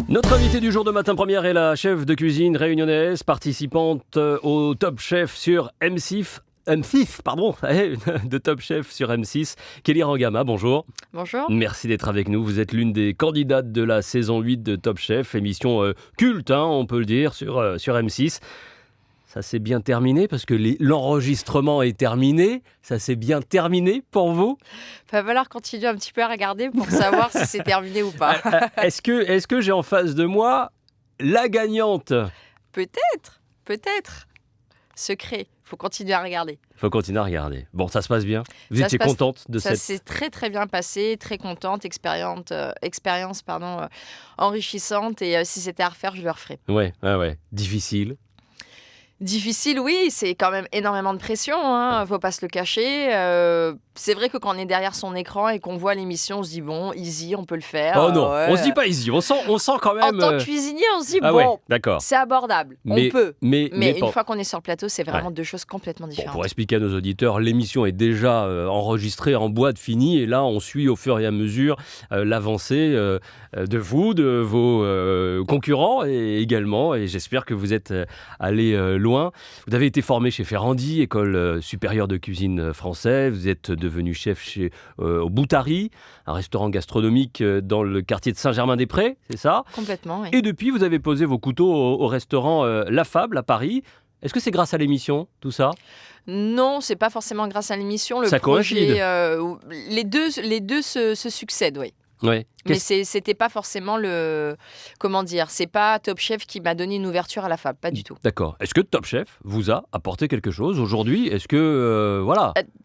Notre invitée du jour de Matin Première est la chef de cuisine réunionnaise, participante au Top Chef sur M6, de Top Chef sur M6, Kelly Rangama, bonjour. Bonjour. Merci d'être avec nous. Vous êtes l'une des candidates de la saison 8 de Top Chef, émission culte, on peut le dire, sur M6. Ça s'est bien terminé parce que l'enregistrement est terminé. Ça s'est bien terminé pour vous? Il va falloir continuer un petit peu à regarder pour savoir si c'est terminé ou pas. Est-ce que j'ai en face de moi la gagnante? Peut-être. Secret. Il faut continuer à regarder. Il faut continuer à regarder. Bon, ça se passe bien? Vous étiez contente de ça cette... Ça s'est très très bien passé, très contente, expérience enrichissante. Et si c'était à refaire, je le referais. Ouais. Difficile. Difficile, oui, c'est quand même énormément de pression, faut pas se le cacher. C'est vrai que quand on est derrière son écran et qu'on voit l'émission, on se dit bon, easy, on peut le faire. Oh non, ouais. on se dit pas easy, on sent quand même... En tant que cuisinier, on se dit d'accord. c'est abordable, on peut. Mais une fois qu'on est sur le plateau, c'est vraiment deux choses complètement différentes. Pour expliquer à nos auditeurs, l'émission est déjà enregistrée en boîte, finie, et là on suit au fur et à mesure l'avancée de vous, de vos concurrents et j'espère que vous êtes allés loin. Vous avez été formé chez Ferrandi, école supérieure de cuisine française, vous êtes devenu chef au Boutari, un restaurant gastronomique dans le quartier de Saint-Germain-des-Prés, c'est ça? Complètement, oui. Et depuis, vous avez posé vos couteaux au restaurant La Fable à Paris. Est-ce que c'est grâce à l'émission, tout ça? Non, c'est pas forcément grâce à l'émission. Le ça projet, coïncide. les deux se succèdent, oui. Ouais. Mais c'était pas forcément c'est pas Top Chef qui m'a donné une ouverture à la Fable, pas du tout. D'accord. Est-ce que Top Chef vous a apporté quelque chose aujourd'hui? Est-ce que,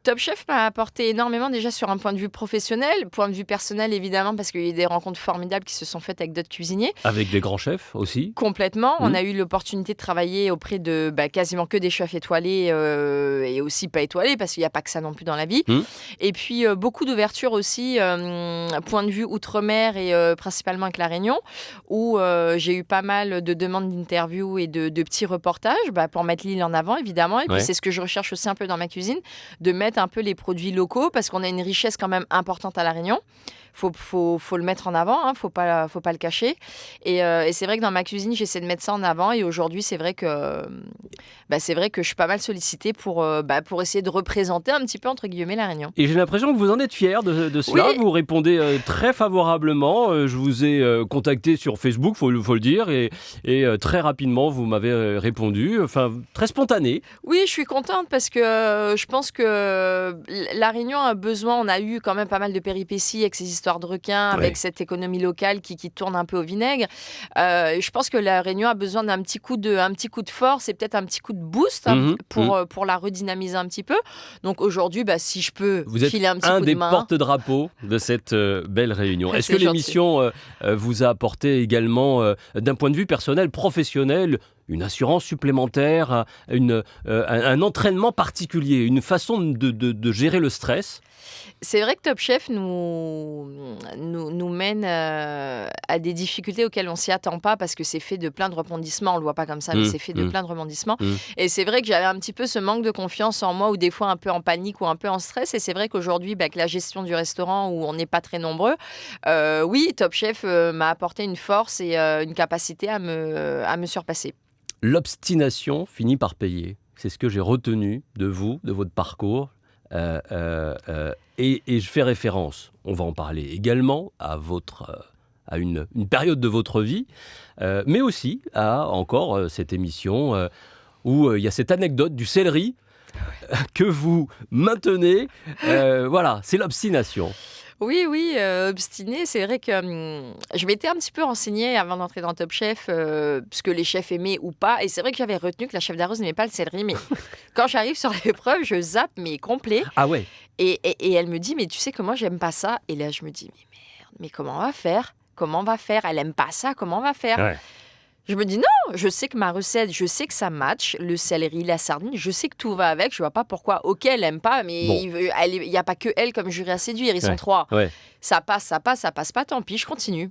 Top Chef m'a apporté énormément déjà sur un point de vue professionnel, point de vue personnel évidemment, parce qu'il y a eu des rencontres formidables qui se sont faites avec d'autres cuisiniers. Avec des grands chefs aussi? Complètement. On a eu l'opportunité de travailler auprès de quasiment que des chefs étoilés et aussi pas étoilés, parce qu'il n'y a pas que ça non plus dans la vie. Et puis beaucoup d'ouverture aussi, point de vue outre-mer et principalement avec La Réunion, où j'ai eu pas mal de demandes d'interviews et de petits reportages pour mettre l'île en avant, évidemment. Et puis c'est ce que je recherche aussi un peu dans ma cuisine, de mettre un peu les produits locaux, parce qu'on a une richesse quand même importante à La Réunion. Faut le mettre en avant, faut pas le cacher. Et c'est vrai que dans ma cuisine, j'essaie de mettre ça en avant. Et aujourd'hui, c'est vrai que je suis pas mal sollicitée pour essayer de représenter un petit peu, entre guillemets, La Réunion. Et j'ai l'impression que vous en êtes fière de cela. Oui. Vous répondez très favorablement. Je vous ai contacté sur Facebook, faut le dire. Et très rapidement, vous m'avez répondu. Enfin, très spontané. Oui, je suis contente parce que je pense que La Réunion a besoin. On a eu quand même pas mal de péripéties avec ces histoires de requins, avec cette économie locale qui tourne un peu au vinaigre. Je pense que La Réunion a besoin d'un petit coup de force et peut-être un petit coup de boost pour la redynamiser un petit peu. Donc aujourd'hui, si je peux filer un petit coup de main. Vous êtes un des porte-drapeaux de cette belle réunion. Est-ce que l'émission vous a apporté également, d'un point de vue personnel, professionnel, une assurance supplémentaire, un entraînement particulier, une façon de gérer le stress? C'est vrai que Top Chef nous mène à des difficultés auxquelles on ne s'y attend pas, parce que c'est fait de plein de rebondissements. On ne le voit pas comme ça, mais c'est fait de plein de rebondissements. Et c'est vrai que j'avais un petit peu ce manque de confiance en moi, ou des fois un peu en panique ou un peu en stress. Et c'est vrai qu'aujourd'hui, avec la gestion du restaurant où on n'est pas très nombreux, oui, Top Chef m'a apporté une force et une capacité à me surpasser. L'obstination finit par payer. C'est ce que j'ai retenu de vous, de votre parcours. Et je fais référence, on va en parler également, à une période de votre vie, mais aussi à encore cette émission où il y a cette anecdote du céleri que vous maintenez. Voilà, c'est l'obstination. Oui, obstiné. C'est vrai que je m'étais un petit peu renseignée avant d'entrer dans Top Chef, ce que les chefs aimaient ou pas. Et c'est vrai que j'avais retenu que la chef d'arrose n'aimait pas le céleri. Mais quand j'arrive sur l'épreuve, je zappe, mais complet. Ah ouais. Et elle me dit, mais tu sais que moi, j'aime pas ça. Et là, je me dis, mais merde, mais comment on va faire? Elle aime pas ça, comment on va faire? Ouais. Je me dis non, je sais que ma recette, je sais que ça match, le céleri, la sardine, je sais que tout va avec, je vois pas pourquoi. Ok, elle aime pas, mais il y a pas que elle comme jury à séduire, ils sont trois. Ouais. Ça passe pas, tant pis, je continue.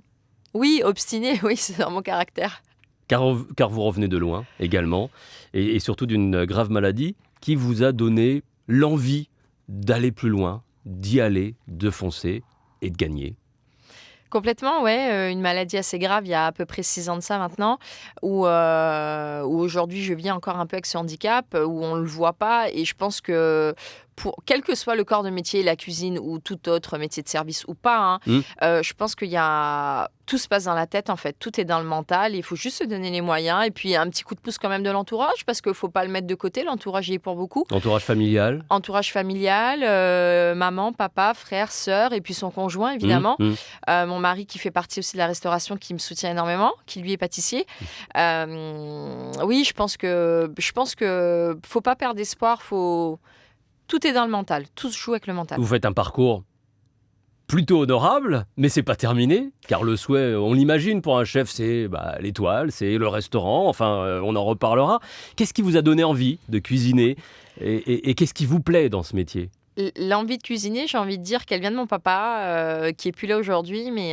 Oui, obstiné, oui, c'est dans mon caractère. Car vous revenez de loin également, et surtout d'une grave maladie qui vous a donné l'envie d'aller plus loin, d'y aller, de foncer et de gagner. Complètement, ouais, une maladie assez grave, il y a à peu près 6 ans de ça maintenant, où aujourd'hui je vis encore un peu avec ce handicap, où on le voit pas et je pense que pour quel que soit le corps de métier, la cuisine ou tout autre métier de service ou pas, hein, Mmh. je pense qu'il y a tout se passe dans la tête en fait, tout est dans le mental, il faut juste se donner les moyens et puis un petit coup de pouce quand même de l'entourage parce qu'il faut pas le mettre de côté, l'entourage y est pour beaucoup. Entourage familial? Entourage familial, maman, papa, frère, sœur et puis son conjoint Mmh, évidemment. mmh. Mon mari qui fait partie aussi de la restauration, qui me soutient énormément, qui lui est pâtissier. Oui, je pense que faut pas perdre espoir, tout est dans le mental, tout se joue avec le mental. Vous faites un parcours plutôt honorable, mais c'est pas terminé, car le souhait, on l'imagine, pour un chef, c'est l'étoile, c'est le restaurant, enfin, on en reparlera. Qu'est-ce qui vous a donné envie de cuisiner et qu'est-ce qui vous plaît dans ce métier? L'envie de cuisiner, j'ai envie de dire qu'elle vient de mon papa, qui est plus là aujourd'hui, mais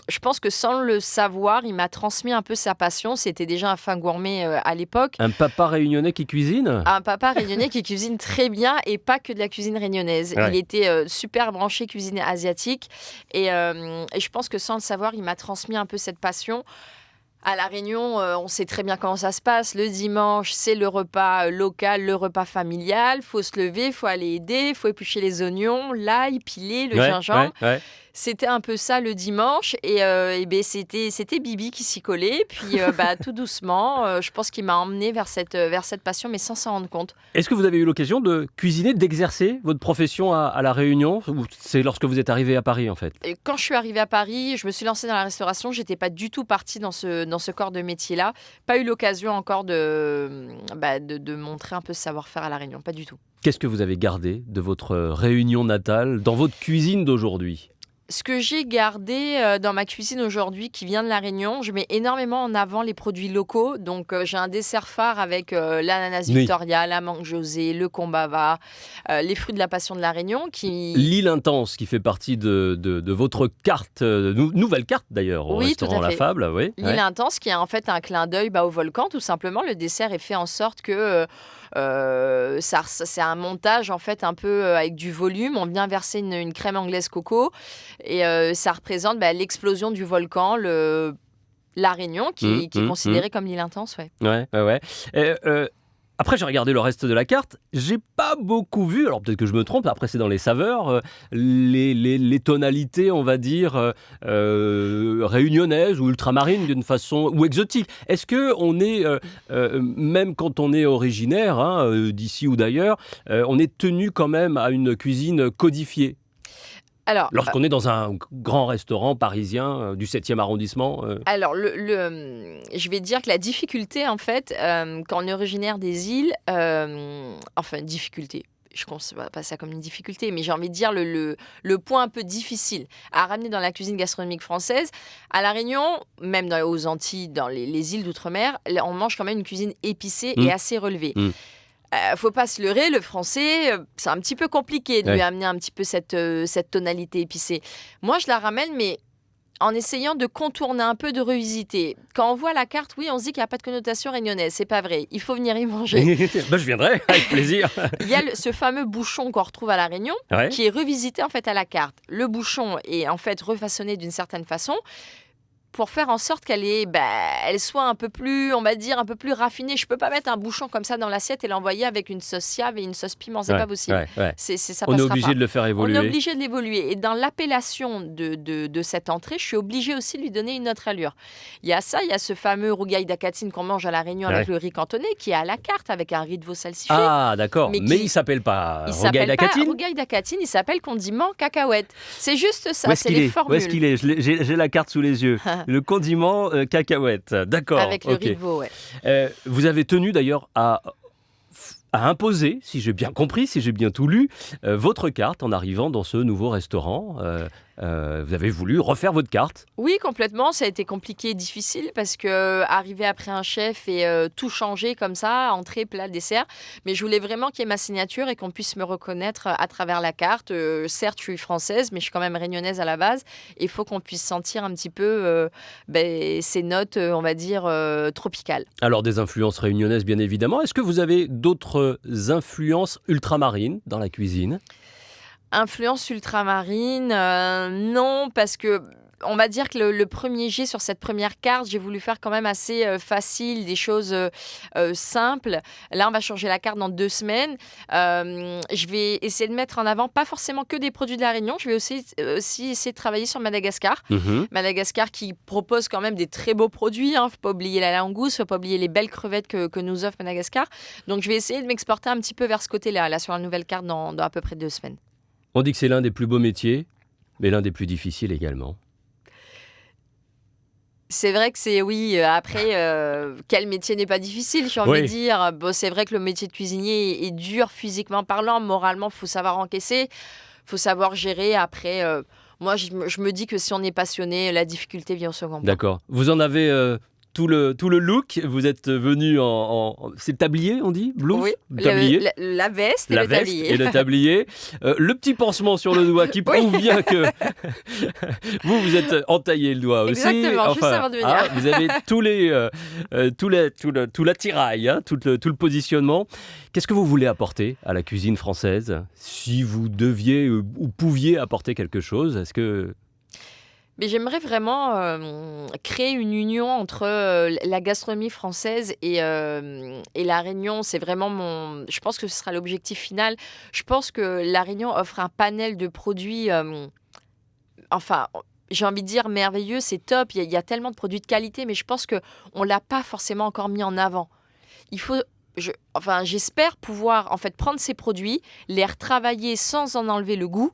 je pense que sans le savoir, il m'a transmis un peu sa passion. C'était déjà un fin gourmet, à l'époque. Un papa réunionnais qui cuisine? Un papa réunionnais qui cuisine très bien et pas que de la cuisine réunionnaise. Ouais. Il était super branché cuisine asiatique et je pense que sans le savoir, il m'a transmis un peu cette passion. À La Réunion, on sait très bien comment ça se passe. Le dimanche, c'est le repas local, le repas familial. Faut se lever, faut aller aider, faut éplucher les oignons, l'ail, piler, le gingembre. Ouais. C'était un peu ça le dimanche et ben c'était Bibi qui s'y collait. Puis tout doucement, je pense qu'il m'a emmenée vers cette passion, mais sans s'en rendre compte. Est-ce que vous avez eu l'occasion de cuisiner, d'exercer votre profession à La Réunion, ou c'est lorsque vous êtes arrivé à Paris en fait? Et quand je suis arrivée à Paris, je me suis lancée dans la restauration. J'étais pas du tout partie dans ce corps de métier-là. Pas eu l'occasion encore de montrer un peu ce savoir-faire à La Réunion. Pas du tout. Qu'est-ce que vous avez gardé de votre Réunion natale dans votre cuisine d'aujourd'hui? Ce que j'ai gardé dans ma cuisine aujourd'hui, qui vient de La Réunion, je mets énormément en avant les produits locaux. Donc, j'ai un dessert phare avec l'ananas Oui. Victoria, la mangue José, le combava, les fruits de la passion de La Réunion. L'île Intense qui fait partie de votre carte, nouvelle carte d'ailleurs, au Oui, restaurant tout à La fait. Fable. Oui. L'île Ouais. Intense, qui est en fait un clin d'œil au volcan, tout simplement. Le dessert est fait en sorte que c'est un montage en fait un peu avec du volume. On vient verser une crème anglaise coco et ça représente l'explosion du volcan, La Réunion, qui est considérée comme l'île Intense. Ouais. Ouais. Et, après, j'ai regardé le reste de la carte. J'ai pas beaucoup vu, alors peut-être que je me trompe, après c'est dans les saveurs, les tonalités, on va dire, réunionnaises ou ultramarines d'une façon, ou exotiques. Est-ce que on est, même quand on est originaire d'ici ou d'ailleurs, on est tenu quand même à une cuisine codifiée? Alors, Lorsqu'on est dans un grand restaurant parisien du 7e arrondissement Alors, je vais dire que la difficulté, en fait, quand on est originaire des îles, enfin, difficulté, je ne considère pas ça comme une difficulté, mais j'ai envie de dire le point un peu difficile à ramener dans la cuisine gastronomique française. À La Réunion, même aux Antilles, dans les îles d'outre-mer, on mange quand même une cuisine épicée et assez relevée. Faut pas se leurrer, le français, c'est un petit peu compliqué de lui amener un petit peu cette tonalité épicée. Moi, je la ramène, mais en essayant de contourner un peu, de revisiter. Quand on voit la carte, oui, on se dit qu'il n'y a pas de connotation réunionnaise. C'est pas vrai. Il faut venir y manger. Je viendrai, avec plaisir. Il y a ce fameux bouchon qu'on retrouve à La Réunion, qui est revisité en fait à la carte. Le bouchon est en fait refaçonné d'une certaine façon pour faire en sorte elle soit un peu plus, on va dire, un peu plus raffinée. Je peux pas mettre un bouchon comme ça dans l'assiette et l'envoyer avec une sauce Siave et une sauce piment, c'est pas possible. Ça On est passera obligé pas. de le faire évoluer. On est obligé de l'évoluer. Et dans l'appellation de cette entrée, je suis obligée aussi de lui donner une autre allure. Il y a ce fameux rougail d'acatine qu'on mange à La Réunion avec le riz cantonais, qui est à la carte avec un riz de veau salsifé. Ah, d'accord. Mais il s'appelle pas rougail d'acatine. Rougail d'acatine, il s'appelle condiment cacahuète. C'est juste ça, c'est Où les formules. est-ce qu'il est? J'ai la carte sous les yeux. Le condiment cacahuète, d'accord. Avec le riz de veau, vous avez tenu d'ailleurs à imposer, si j'ai bien compris, si j'ai bien tout lu, votre carte en arrivant dans ce nouveau restaurant. Vous avez voulu refaire votre carte. Oui, complètement. Ça a été compliqué et difficile parce que arriver après un chef et tout changer comme ça, entrée, plat, dessert. Mais je voulais vraiment qu'il y ait ma signature et qu'on puisse me reconnaître à travers la carte. Certes, je suis française, mais je suis quand même réunionnaise à la base. Il faut qu'on puisse sentir un petit peu ces notes, on va dire, tropicales. Alors, des influences réunionnaises, bien évidemment. Est-ce que vous avez d'autres influences ultramarines dans la cuisine? Influence ultramarine, non, parce que On va dire que le premier jet sur cette première carte, j'ai voulu faire quand même assez facile, des choses simples. Là, on va changer la carte dans 2 semaines. Je vais essayer de mettre en avant pas forcément que des produits de la Réunion. Je vais aussi essayer de travailler sur Madagascar. Madagascar qui propose quand même des très beaux produits. Faut pas oublier la langouste, faut pas oublier les belles crevettes que nous offre Madagascar. Donc, je vais essayer de m'exporter un petit peu vers ce côté-là, là, sur la nouvelle carte dans à peu près 2 semaines. On dit que c'est l'un des plus beaux métiers, mais l'un des plus difficiles également. C'est vrai que c'est, oui, après, quel métier n'est pas difficile, j'ai envie de dire. Bon, c'est vrai que le métier de cuisinier est dur physiquement parlant, moralement, il faut savoir encaisser, il faut savoir gérer. Après, moi, je me dis que si on est passionné, la difficulté vient au second plan. D'accord. Vous en avez tout le look. Vous êtes venu c'est le tablier, on dit, blouse. Oui, le tablier. la veste et La le veste tablier. et le tablier. Le petit pansement sur le doigt qui prouve bien que vous êtes entaillé le doigt aussi. Exactement, juste avant de venir. Vous avez tout l'attirail, tout le positionnement. Qu'est-ce que vous voulez apporter à la cuisine française? Si vous deviez ou pouviez apporter quelque chose, est-ce que... Mais j'aimerais vraiment créer une union entre la gastronomie française et la Réunion. C'est vraiment je pense que ce sera l'objectif final. Je pense que la Réunion offre un panel de produits, j'ai envie de dire merveilleux, c'est top. Il y a tellement de produits de qualité, mais je pense qu'on ne l'a pas forcément encore mis en avant. J'espère pouvoir en fait prendre ces produits, les retravailler sans en enlever le goût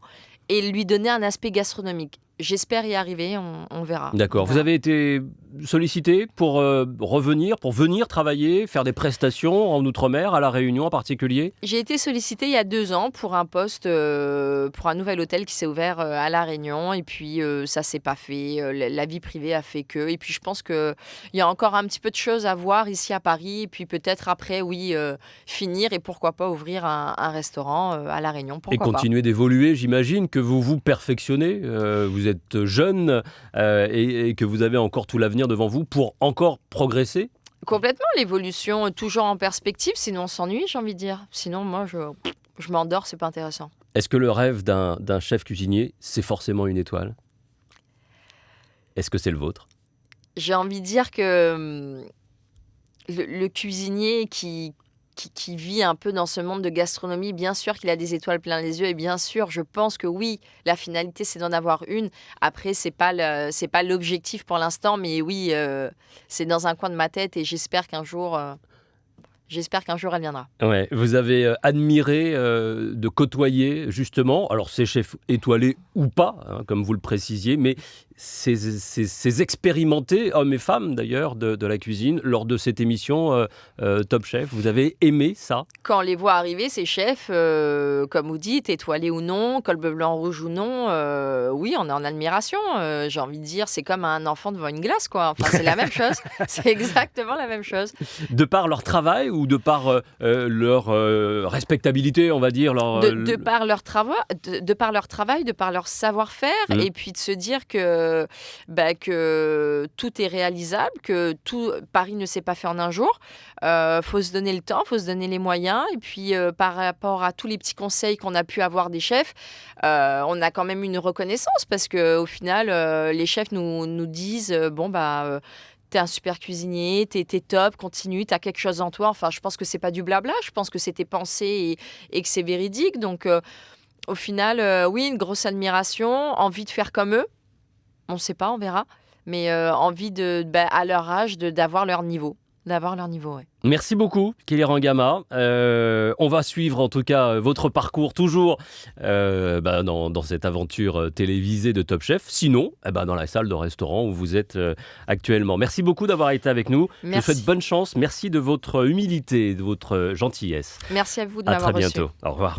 et lui donner un aspect gastronomique. J'espère y arriver, on verra. D'accord. Vous avez été sollicité pour venir travailler, faire des prestations en Outre-mer, à La Réunion en particulier? J'ai été sollicitée il y a 2 ans pour un poste, pour un nouvel hôtel qui s'est ouvert à La Réunion. Et puis, ça ne s'est pas fait. La vie privée a fait que. Et puis, je pense qu'il y a encore un petit peu de choses à voir ici à Paris. Et puis, peut-être après, finir et pourquoi pas ouvrir un restaurant à La Réunion. Et continuer d'évoluer, j'imagine que vous vous perfectionnez. Vous êtes jeune et que vous avez encore tout l'avenir devant vous pour encore progresser? Complètement, l'évolution toujours en perspective, sinon on s'ennuie, j'ai envie de dire. Sinon, moi, je m'endors, c'est pas intéressant. Est-ce que le rêve d'un chef cuisinier, c'est forcément une étoile? Est-ce que c'est le vôtre? J'ai envie de dire que le cuisinier qui vit un peu dans ce monde de gastronomie, bien sûr qu'il a des étoiles plein les yeux et bien sûr, je pense que oui, la finalité, c'est d'en avoir une. Après, c'est pas l'objectif pour l'instant, mais oui, c'est dans un coin de ma tête et j'espère qu'un jour, elle viendra. Ouais, vous avez admiré de côtoyer justement, alors ces chefs étoilés ou pas, comme vous le précisiez, mais ces expérimentés, hommes et femmes d'ailleurs, de la cuisine, lors de cette émission Top Chef. Vous avez aimé ça? Quand on les voit arriver, ces chefs, comme vous dites, étoilés ou non, col bleu, blanc, rouge ou non, oui, on est en admiration. J'ai envie de dire, c'est comme un enfant devant une glace, quoi. Enfin, c'est la même chose. C'est exactement la même chose. De par leur travail ou de par leur respectabilité, on va dire de par leur travail, de par leur savoir-faire, et puis de se dire que tout est réalisable, que Paris ne s'est pas fait en un jour. Faut se donner le temps, faut se donner les moyens. Et puis, par rapport à tous les petits conseils qu'on a pu avoir des chefs, on a quand même une reconnaissance parce qu'au final, les chefs nous disent t'es un super cuisinier, t'es top, continue, t'as quelque chose en toi. Enfin, je pense que c'est pas du blabla, je pense que c'était pensé et que c'est véridique. Donc, au final, oui, une grosse admiration, envie de faire comme eux. On ne sait pas, on verra. Mais envie à leur âge, d'avoir leur niveau. Ouais. Merci beaucoup, Kelly Rangama. On va suivre en tout cas votre parcours toujours dans cette aventure télévisée de Top Chef. Sinon, dans la salle de restaurant où vous êtes actuellement. Merci beaucoup d'avoir été avec nous. Merci. Je vous souhaite bonne chance. Merci de votre humilité, de votre gentillesse. Merci à vous de m'avoir reçu. À très bientôt. Au revoir.